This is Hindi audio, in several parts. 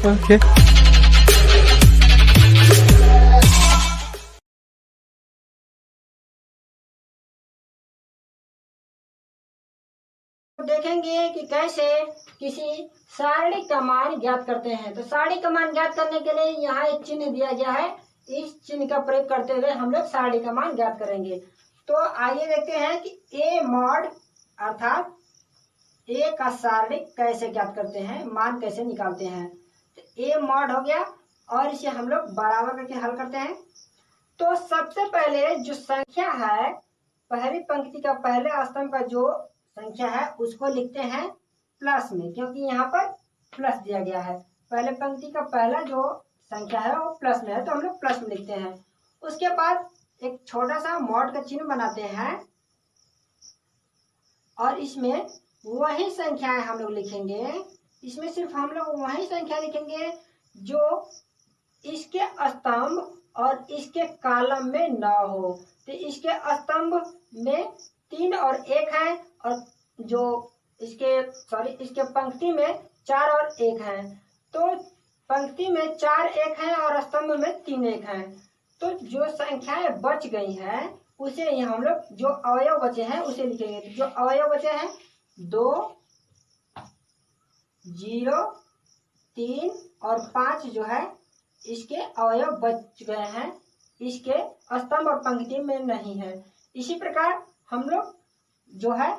ओके। देखेंगे कि कैसे किसी सारणी का मान ज्ञात करते हैं। तो सारणी का मान ज्ञात करने के लिए यहाँ एक चिन्ह दिया गया है, इस चिन्ह का प्रयोग करते हुए हम लोग सारणी का मान ज्ञात करेंगे। तो आइए देखते हैं कि ए मॉड अर्थात ए का सारणी कैसे ज्ञात करते हैं, मान कैसे निकालते हैं। तो ए मॉड हो गया और इसे हम लोग बराबर करके हल करते हैं। तो सबसे पहले जो संख्या है, पहली पंक्ति का पहले स्तंभ का जो संख्या है उसको लिखते हैं प्लस में, क्योंकि यहाँ पर प्लस दिया गया है। पहले पंक्ति का पहला जो संख्या है वो प्लस में है, तो हम लोग प्लस में लिखते हैं। उसके बाद एक छोटा सा मॉड का चिन्ह बनाते हैं और इसमें वही संख्याएं हम लोग लिखेंगे। इसमें सिर्फ हम लोग वही संख्या लिखेंगे जो इसके स्तंभ और इसके कॉलम में न हो। तो इसके स्तंभ में 3 और 1 है और जो इसके पंक्ति में 4 और 1 है। तो पंक्ति में 4 1 है और स्तंभ में 3 1 है। तो जो संख्याएं बच गई हैं उसे हम लोग जो अवयव बचे हैं उसे लिखेंगे। तो जो अवयव बचे हैं 2 0 3 और 5 जो है इसके अवयव बच गए हैं, इसके स्तंभ और पंक्ति में नहीं है। इसी प्रकार हम लोग जो है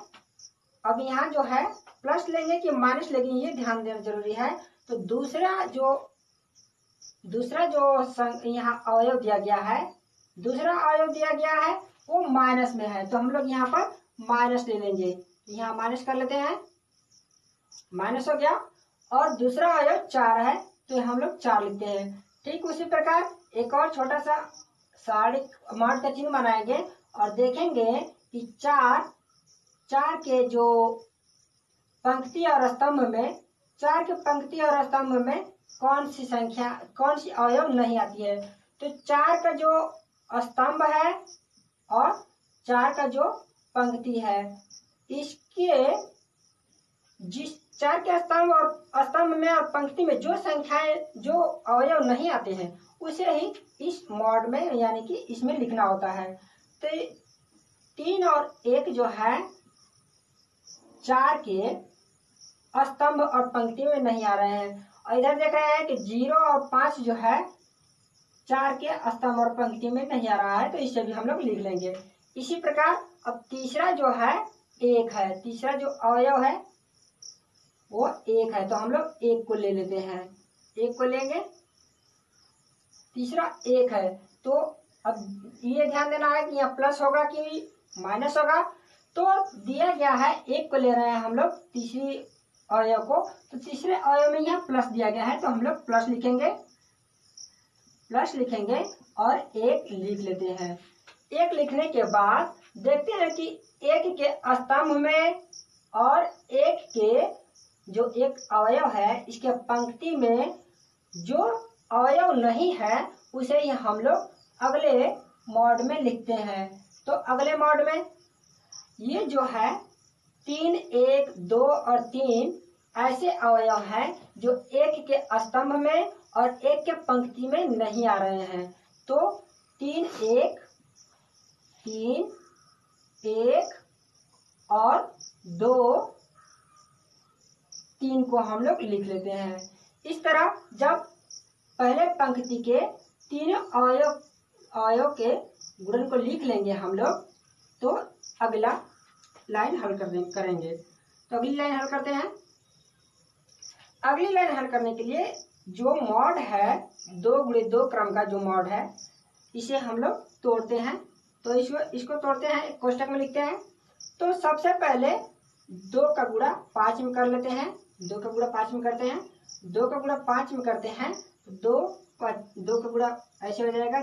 अब यहाँ जो है प्लस लेंगे कि माइनस लेंगे ये ध्यान देना जरूरी है। तो दूसरा जो यहाँ अवयव दिया गया है, दूसरा अवयव दिया गया है वो माइनस में है, तो हम लोग यहाँ पर माइनस ले लेंगे। यहाँ माइनस कर लेते हैं, माइनस हो गया। और दूसरा अवयव 4 है तो हम लोग 4 लिखते हैं। ठीक उसी प्रकार एक और छोटा सा सारणी मॉड का चिन्ह बनाएंगे और देखेंगे कि 4 के जो पंक्ति और स्तंभ में, 4 के पंक्ति और स्तंभ में कौन सी अवयव नहीं आती है। तो 4 का जो स्तंभ है और 4 का जो पंक्ति है, इसके जिस 4 के स्तंभ में और पंक्ति में जो संख्याएं जो अवयव नहीं आते हैं उसे ही इस मॉड में यानी कि इसमें लिखना होता है। तो 3 और 1 जो है 4 के स्तंभ और पंक्ति में नहीं आ रहे हैं, और इधर देख रहे हैं कि 0 और 5 जो है 4 के स्तंभ और पंक्ति में नहीं आ रहा है, तो इसे भी हम लोग लिख लेंगे। इसी प्रकार अब तीसरा जो है 1 है, तीसरा जो अवयव है वो 1 है, तो हम लोग 1 को ले लेते हैं, 1 को लेंगे। तीसरा 1 है, तो अब ये ध्यान देना है कि यहाँ प्लस होगा कि माइनस होगा। तो दिया गया है 1 को ले रहे हैं हम लोग तीसरी अवयव को, तो तीसरे अवयव में यहाँ प्लस दिया गया है तो हम लोग प्लस लिखेंगे और 1 लिख लेते हैं। 1 लिखने के बाद देखते हैं कि 1 के स्तंभ में और 1 के जो एक अवयव है इसके पंक्ति में जो अवयव नहीं है उसे ही हम लोग अगले मॉड में लिखते हैं। तो अगले मॉड में ये जो है 3 1 2 और 3 ऐसे अवयव हैं जो 1 के स्तंभ में और 1 के पंक्ति में नहीं आ रहे हैं। तो 3 1 और 2 3 को हम लोग लिख लेते हैं। इस तरह जब पहले पंक्ति के तीनों अवयव के गुणन को लिख लेंगे हम लोग, तो अगला लाइन हल करेंगे। तो अगली लाइन हल करते हैं। अगली लाइन हल करने के लिए जो मॉड है 2x2 क्रम का जो मॉड है इसे हम लोग तोड़ते हैं। तो इसको तोड़ते हैं, एक कोष्टक में लिखते हैं। तो सबसे पहले 2 का गुणा 5 में कर लेते हैं, 2 का गुणा 5 में करते हैं, 2 का गुणा 5 में करते हैं तो 2 का गुणा ऐसे हो जाएगा,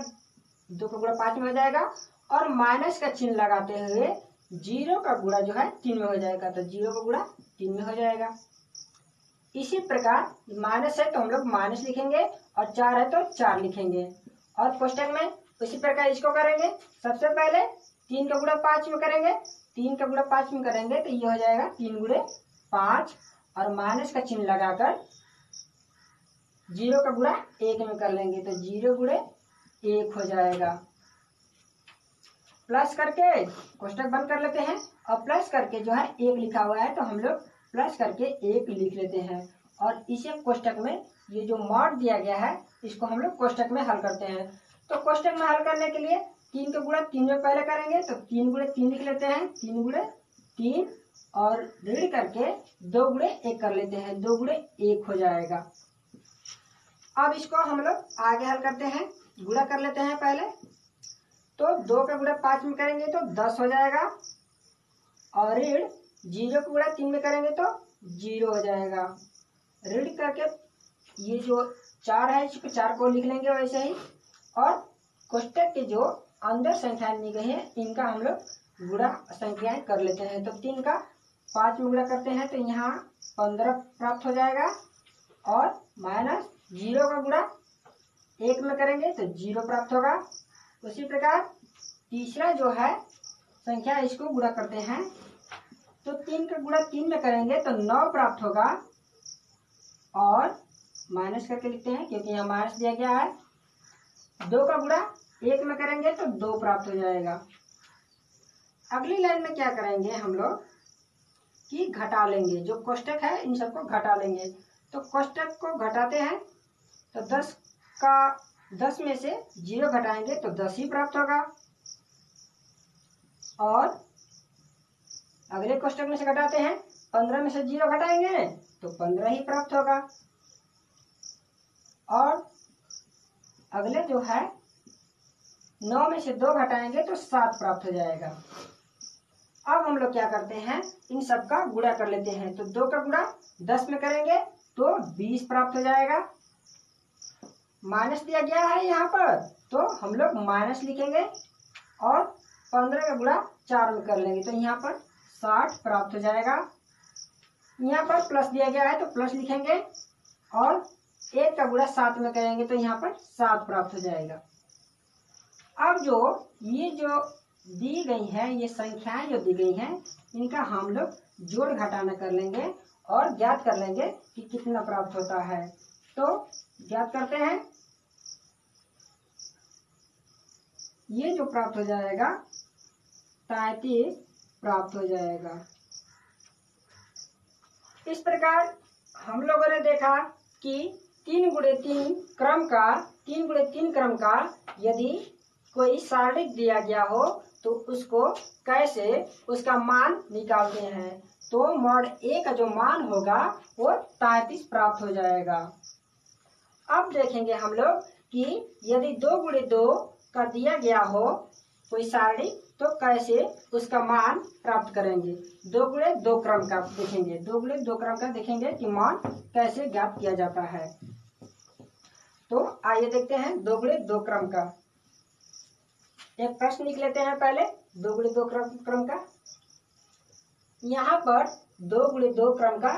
2 का गुणा 5 में हो जाएगा और माइनस का चिन्ह लगाते हुए 0 का गुणा जो है 3 में हो जाएगा, तो 0 का गुणा 3 में हो जाएगा। इसी प्रकार माइनस है तो हम लोग माइनस लिखेंगे और 4 है तो 4 लिखेंगे और कोष्टक में उसी प्रकार इसको करेंगे। सबसे पहले 3 का गुणा 5 में करेंगे, 3 का गुणा 5 में करेंगे तो ये हो जाएगा 3 गुणे 5 और माइनस का चिन्ह लगाकर जीरो का गुणा एक में कर लेंगे तो 0 गुणे 1 हो जाएगा। प्लस करके कोष्टक बंद कर लेते हैं और प्लस करके जो है 1 लिखा हुआ है तो हम लोग प्लस करके 1 लिख लेते हैं और इसे कोष्टक में ये जो मॉड दिया गया है इसको हम लोग कोष्टक में हल करते हैं। तो कोष्टक में हल करने के लिए 3 का गुणा 3 में पहले करेंगे तो 3 गुणे 3 लिख लेते हैं, 3 गुणे 3 और ऋण करके 2 गुणे 1 कर लेते हैं, 2 गुणे 1 हो जाएगा। अब इसको हम लोग आगे हल करते हैं, गुणा कर लेते हैं पहले। तो 2 का गुणा 5 में करेंगे तो 10 हो जाएगा और ऋण 0 का गुणा 3 में करेंगे तो 0 हो जाएगा। ऋण करके ये जो 4 है इसको 4 को लिख लेंगे वैसे ही और कोष्टक के जो अंदर संख्याएं दी गई है इनका हम लोग गुणा संख्याएं कर लेते हैं। तो 3 का 5 में गुणा करते हैं तो यहाँ 15 प्राप्त हो जाएगा और माइनस 0 का गुणा 1 में करेंगे तो 0 प्राप्त होगा। उसी प्रकार तीसरा जो है संख्या इसको गुणा करते हैं तो 3 का गुणा 3 में करेंगे तो 9 प्राप्त होगा और माइनस करके लिखते हैं क्योंकि यहाँ माइनस दिया गया है। 2 का गुणा 1 में करेंगे तो 2 प्राप्त हो जाएगा। अगली लाइन में क्या करेंगे हम लोग कि घटा लेंगे, जो कोष्टक है इन सबको घटा लेंगे। तो कोष्टक को घटाते हैं तो 10 में से 0 घटाएंगे तो 10 ही प्राप्त होगा और अगले कोष्टक में से घटाते हैं 15 में से 0 घटाएंगे तो 15 ही प्राप्त होगा और अगले जो है 9 में से 2 घटाएंगे तो 7 प्राप्त हो जाएगा। अब हम लोग क्या करते हैं इन सब का गुणा कर लेते हैं। तो 2 का गुणा 10 में करेंगे तो 20 प्राप्त हो जाएगा। माइनस दिया गया है यहाँ पर तो हम लोग माइनस लिखेंगे और 15 का गुणा 4 में कर लेंगे तो यहाँ पर 60 प्राप्त हो जाएगा। यहाँ पर प्लस दिया गया है तो प्लस लिखेंगे और 1 का गुणा 7 में करेंगे तो यहाँ पर 7 प्राप्त हो जाएगा। अब ये जो दी गई है ये संख्याएं जो दी गई हैं इनका हम लोग जोड़ घटाना कर लेंगे और ज्ञात कर लेंगे कि कितना प्राप्त होता है। तो ज्ञात करते हैं, ये जो प्राप्त हो जाएगा 33 प्राप्त हो जाएगा। इस प्रकार हम लोगों ने देखा कि 3 गुणे 3 क्रम का यदि कोई सारणिक दिया गया हो तो उसको कैसे उसका मान निकालते हैं। तो मॉड ए का जो मान होगा वो 33 प्राप्त हो जाएगा। अब देखेंगे हम लोग कि यदि 2 गुणे 2 का दिया गया हो कोई सारणी तो कैसे उसका मान प्राप्त करेंगे। 2 गुणे 2 क्रम का देखेंगे, 2 गुणे 2 क्रम का देखेंगे कि मान कैसे ज्ञात किया जाता है। तो आइए देखते हैं 2 गुणे 2 क्रम का एक प्रश्न लिख लेते हैं। पहले 2 गुणे 2 क्रम का, यहाँ पर 2 गुणे 2 क्रम का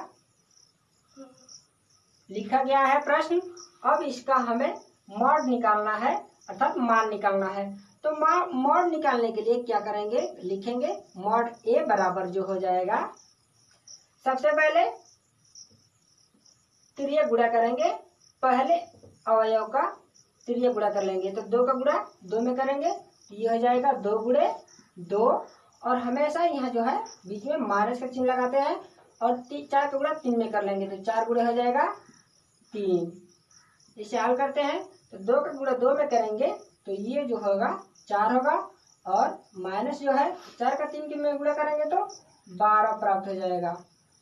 लिखा गया है प्रश्न। अब इसका हमें मॉड निकालना है अर्थात मान निकालना है। तो मॉड निकालने के लिए क्या करेंगे, लिखेंगे मॉड ए बराबर जो हो जाएगा, सबसे पहले तिर्यक गुणा करेंगे, पहले अवयव का तिर्यक गुणा कर लेंगे। तो 2 का गुणा 2 में करेंगे ये हो जाएगा 2 गुणे 2 और हमेशा यहाँ जो है बीच में माइनस का चिन्ह लगाते हैं और 4 का गुणा 3 में कर लेंगे तो 4 गुणे हो जाएगा 3। इसे हल करते हैं तो 2 का गुणा 2 में करेंगे तो ये जो होगा 4 होगा और माइनस जो है 4 का 3 में गुणा करेंगे तो 12 प्राप्त हो जाएगा।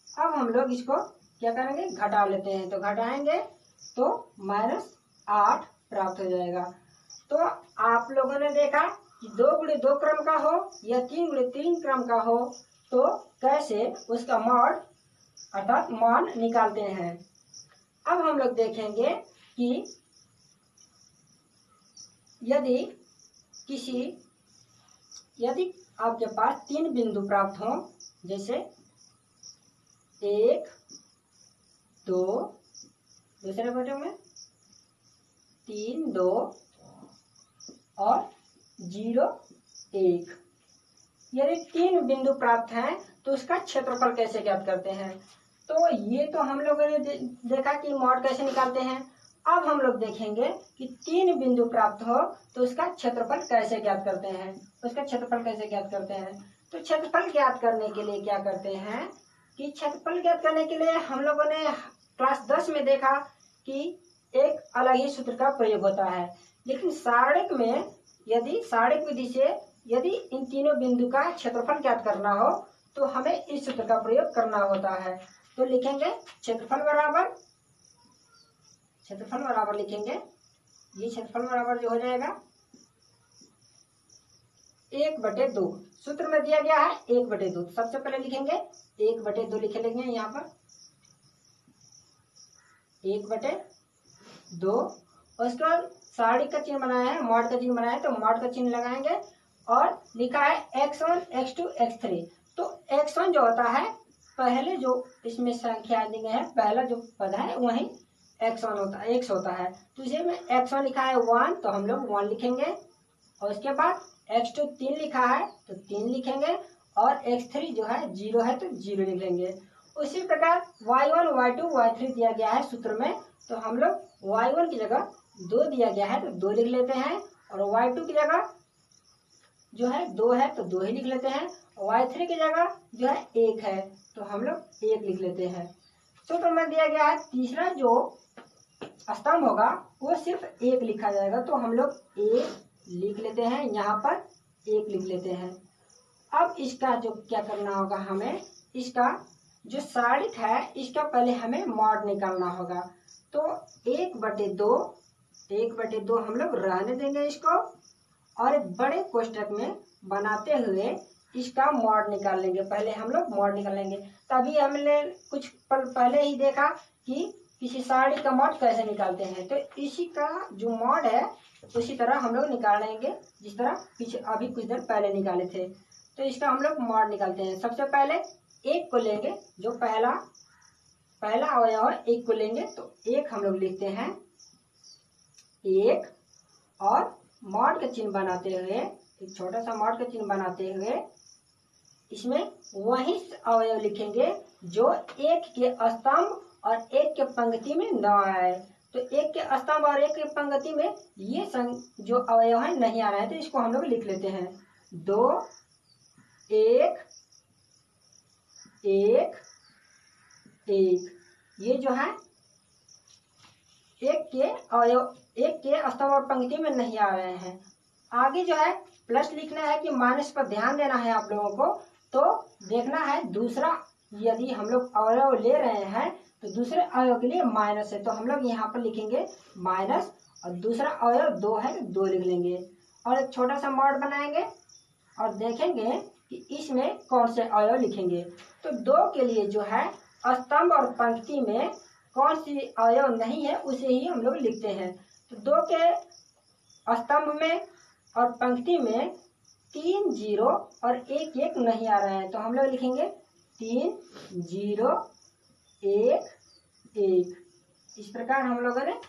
अब हम लोग इसको क्या करेंगे, घटा लेते हैं। तो घटाएंगे तो -8 प्राप्त हो जाएगा। तो आप लोगों ने देखा कि 2 गुणे 2 क्रम का हो या 3 गुणे 3 क्रम का हो तो कैसे उसका मॉड अर्थात मान निकालते हैं। अब हम लोग देखेंगे कि यदि आपके पास 3 बिंदु प्राप्त हो, जैसे 1 2 दूसरे बटे में 3 2 और 0 1, यदि 3 बिंदु प्राप्त हैं तो उसका क्षेत्रफल कैसे ज्ञात करते हैं। तो ये तो हम लोगों ने देखा कि मॉड कैसे निकालते हैं। अब हम लोग देखेंगे कि 3 बिंदु प्राप्त हो तो उसका क्षेत्रफल कैसे ज्ञात करते हैं। उसका क्षेत्रफल कैसे ज्ञात करते हैं, तो क्षेत्रफल ज्ञात करने के लिए क्या करते हैं कि क्षेत्रफल ज्ञात करने के लिए हम लोगों ने क्लास 10 में देखा कि एक अलग ही सूत्र का प्रयोग होता है, लेकिन सारणिक में यदि सारणिक विधि से यदि इन तीनों बिंदु का क्षेत्रफल ज्ञात करना हो तो हमें इस सूत्र का प्रयोग करना होता है। तो लिखेंगे क्षेत्रफल बराबर लिखेंगे, ये क्षेत्रफल बराबर जो हो जाएगा 1/2। सूत्र में दिया गया है 1/2। सबसे पहले लिखेंगे 1/2 लिखे लेंगे यहाँ पर 1/2। उसके बाद सारणी का चिन्ह बनाया है, मॉड का चिन्ह बनाया है, तो मॉड का चिन्ह लगाएंगे और लिखा है x1 x2 x3। तो x1 जो होता है पहले जो इसमें संख्या दी गई है, पहला जो पद है वही x1 होता है, x होता है। तो इसे में x1 लिखा है 1 तो हम लोग 1 लिखेंगे, और उसके बाद x2 3 लिखा है तो 3 लिखेंगे, और x3 जो है 0 है तो 0 लिख लेंगे। उसी प्रकार y1 y2 y3 दिया गया है सूत्र में, तो हम लोग y1 की जगह 2 दिया गया है तो 2 लिख लेते हैं, और y2 की जगह जो है 2 है तो 2 ही लिख लेते हैं, y3 की जगह जो है 1 है तो हम लोग 1 लिख लेते हैं। सूत्र में दिया गया है तीसरा जो स्तंभ होगा वो सिर्फ 1 लिखा जाएगा, तो हम लोग 1 लिख लेते हैं, यहाँ पर 1 लिख लेते हैं। अब इसका जो क्या करना होगा, हमें इसका जो सारणिक है इसका पहले हमें मॉड निकालना होगा। तो 1/2 हम लोग रहने देंगे इसको, और एक बड़े कोष्टक में बनाते हुए इसका मॉड निकाल लेंगे। पहले हम लोग मॉड निकाल लेंगे। तभी हमने कुछ पल पहले ही देखा कि किसी सारणी का मॉड कैसे निकालते हैं, तो इसी का जो मॉड है उसी तरह हम लोग निकाल लेंगे जिस तरह पीछे अभी कुछ देर पहले निकाले थे। तो इसका हम लोग मॉड निकालते हैं। सबसे पहले 1 को लेंगे, जो पहला अवयव है 1 को लेंगे, तो 1 हम लोग लिखते हैं 1, और मॉड का चिन्ह बनाते हुए, एक छोटा सा मॉड का चिन्ह बनाते हुए इसमें वही अवयव लिखेंगे जो 1 के स्तंभ और 1 के पंक्ति में न आए। तो 1 के स्तंभ और 1 के पंक्ति में ये जो अवयव है नहीं आ रहा है, तो इसको हम लोग लिख लेते हैं 2 1 1 1। ये जो है 1 के अवयव 1 के स्तंभ और पंक्ति में नहीं आ रहे हैं। आगे जो है प्लस लिखना है कि माइनस पर ध्यान देना है आप लोगों को। तो देखना है दूसरा, यदि हम लोग अवयव ले रहे हैं तो दूसरे अवयव के लिए माइनस है, तो हम लोग यहाँ पर लिखेंगे माइनस, और दूसरा अवयव 2 है तो 2 लिख लेंगे, और एक छोटा सा मॉड बनाएंगे और देखेंगे कि इसमें कौन से अवयव लिखेंगे। तो 2 के लिए जो है स्तंभ और पंक्ति में कौन सी अवयव नहीं है उसे ही हम लोग लिखते हैं। तो 2 के स्तंभ में और पंक्ति में 3 0 और 1 1 नहीं आ रहा है, तो हम लोग लिखेंगे 3 0 1 1। इस प्रकार हम लोगों ने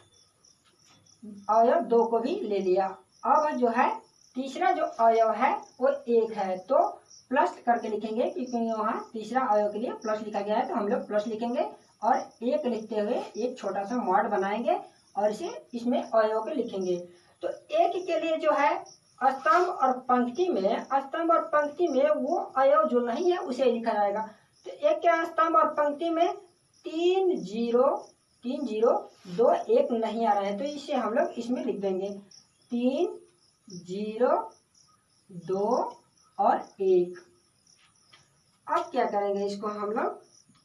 अवयव 2 को भी ले लिया। अब जो है तीसरा जो अवयव है वो 1 है, तो प्लस करके लिखेंगे, क्योंकि वहाँ तीसरा अवयव के लिए प्लस लिखा गया है, तो हम लोग प्लस लिखेंगे और 1 लिखते हुए एक छोटा सा मॉड बनाएंगे और इसे इसमें अवयव को लिखेंगे। तो 1 के लिए जो है स्तंभ और पंक्ति में वो अवयव जो नहीं है उसे लिखा जाएगा। तो 1 के स्तंभ और पंक्ति में 3 0 2 1 नहीं आ रहा है, तो इसे हम लोग इसमें लिख देंगे 3 0 2 और 1। अब क्या करेंगे इसको हम लोग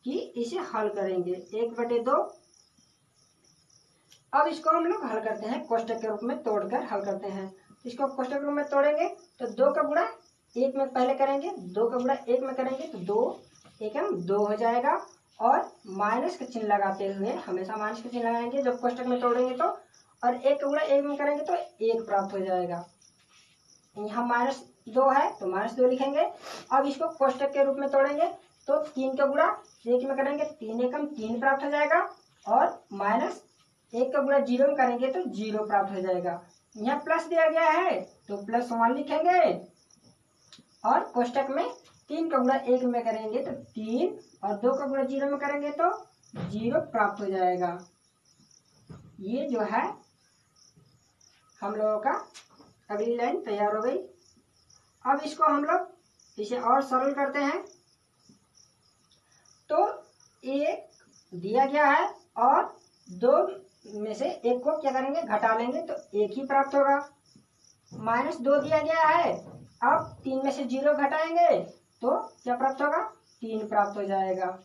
कि इसे हल करेंगे 1/2। अब इसको हम लोग हल करते हैं, कोष्टक के रूप में तोड़कर हल करते हैं। इसको कोष्टक के रूप में तोड़ेंगे तो 2 का गुणा 1 में पहले करेंगे, 2 का गुणा 1 में करेंगे तो 2 1 2 हो जाएगा, और माइनस का चिन्ह लगाते हुए, हमेशा माइनस का चिन्ह लगाएंगे जब कोष्टक में तोड़ेंगे तो, और 1 का गुणा 1 में करेंगे तो 1 प्राप्त हो जाएगा। यहाँ -2 है तो -2 लिखेंगे। अब इसको कोष्टक के रूप में तोड़ेंगे तो 3 का गुणा 1 में करेंगे 3 एकम 3 प्राप्त हो जाएगा, और -1 का गुणा 0 में करेंगे तो 0 प्राप्त हो जाएगा। यहाँ प्लस दिया गया है तो +1 लिखेंगे, और कोष्टक में 3 का गुणा 1 में करेंगे तो 3, और 2 का गुणा 0 में करेंगे तो 0 प्राप्त हो जाएगा। ये जो है हम लोगों का अगली लाइन तैयार हो गई। अब इसको हम लोग इसे और सरल करते हैं। तो एक दिया गया है और दो में से एक को क्या करेंगे, घटा लेंगे तो एक ही प्राप्त होगा। -2 दिया गया है, अब 3 में से 0 घटाएंगे तो क्या प्राप्त होगा, 3 प्राप्त हो जाएगा।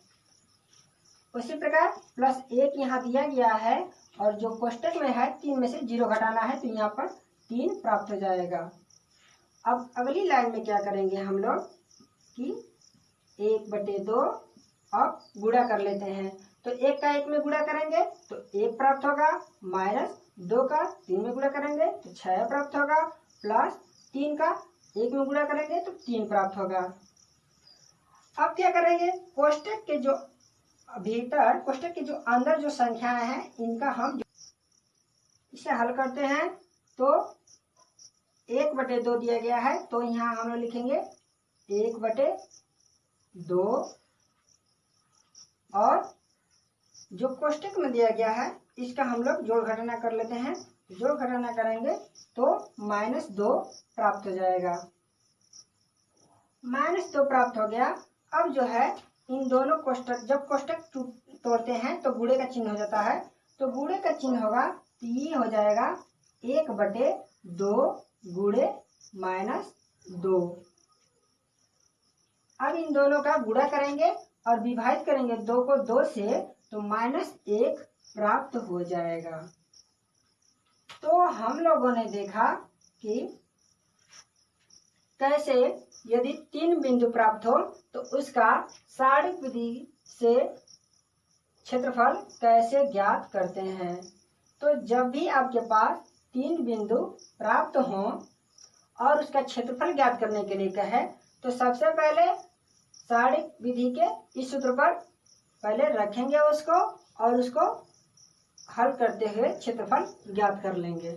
उसी प्रकार +1 यहाँ दिया गया है और जो कोष्टक में है 3 में से 0 घटाना है तो यहाँ पर 3 प्राप्त हो जाएगा। अब अगली लाइन में क्या करेंगे हम लोग कि 1/2 अब गुणा कर लेते हैं। तो 1 का 1 में गुणा करेंगे तो 1 प्राप्त होगा, -2 का 3 में गुणा करेंगे तो 6 प्राप्त होगा, +3 का 1 में गुणा करेंगे तो 3 प्राप्त होगा। अब क्या करेंगे, कोष्टक के जो भीतर, कोष्टक के जो अंदर जो संख्याएं हैं इनका हम इसे हल करते हैं। तो 1/2 दिया गया है तो यहाँ हम लोग लिखेंगे 1/2 और जो कोष्टक में दिया गया है इसका हम लोग जोड़ घटाना कर लेते हैं। जोड़ घटाना करेंगे तो -2 प्राप्त हो जाएगा। -2 प्राप्त हो गया। अब जो है इन दोनों कोष्टक, जब कोष्टक तोड़ते हैं तो गुणे का चिन्ह हो जाता है। तो गुणे का चिन्ह होगा तो ये हो जाएगा 1/2 गुणे -2। अब इन दोनों का गुणा करेंगे और विभाजित करेंगे 2 को 2 से तो -1 प्राप्त हो जाएगा। तो हम लोगों ने देखा कि कैसे यदि 3 बिंदु प्राप्त हो तो उसका सारणिक विधि से क्षेत्रफल कैसे ज्ञात करते हैं। तो जब भी आपके पास 3 बिंदु प्राप्त हों और उसका क्षेत्रफल ज्ञात करने के लिए कहे तो सबसे पहले सारणिक विधि के इस सूत्र पर पहले रखेंगे उसको और उसको हल करते हुए क्षेत्रफल ज्ञात कर लेंगे।